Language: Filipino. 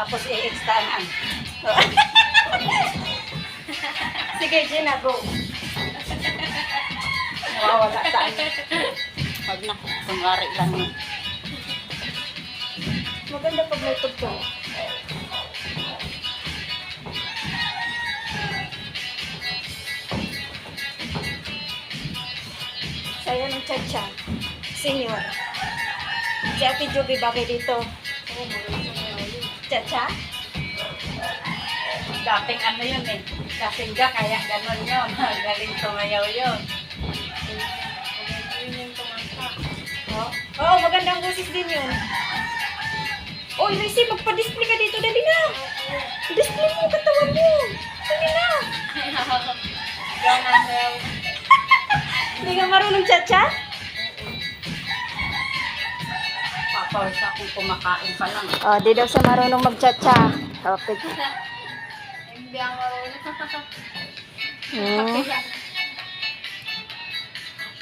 tapos i-extanan. Sige, Gina, go. Nawawala saan. Wag na, kunwari lang yun. Maganda pag may tugtog. Saya ng chacha. Senior. Si Ate Joby bagay dito. Chacha? Dating ano yun eh. Kasingga, kaya ganon yun. Galing tumayaw yun. Oo, magandang boses din yun. Oy, Risi, magpa-display ka dito. Dali na. Display mo yung katawan mo. Dali na. Hindi ka marunong chacha? Papawis akong kumakain pa lang. Oh, di daw siya marunong mag-chacha. Okay. Hindi ako marunong. Hmm.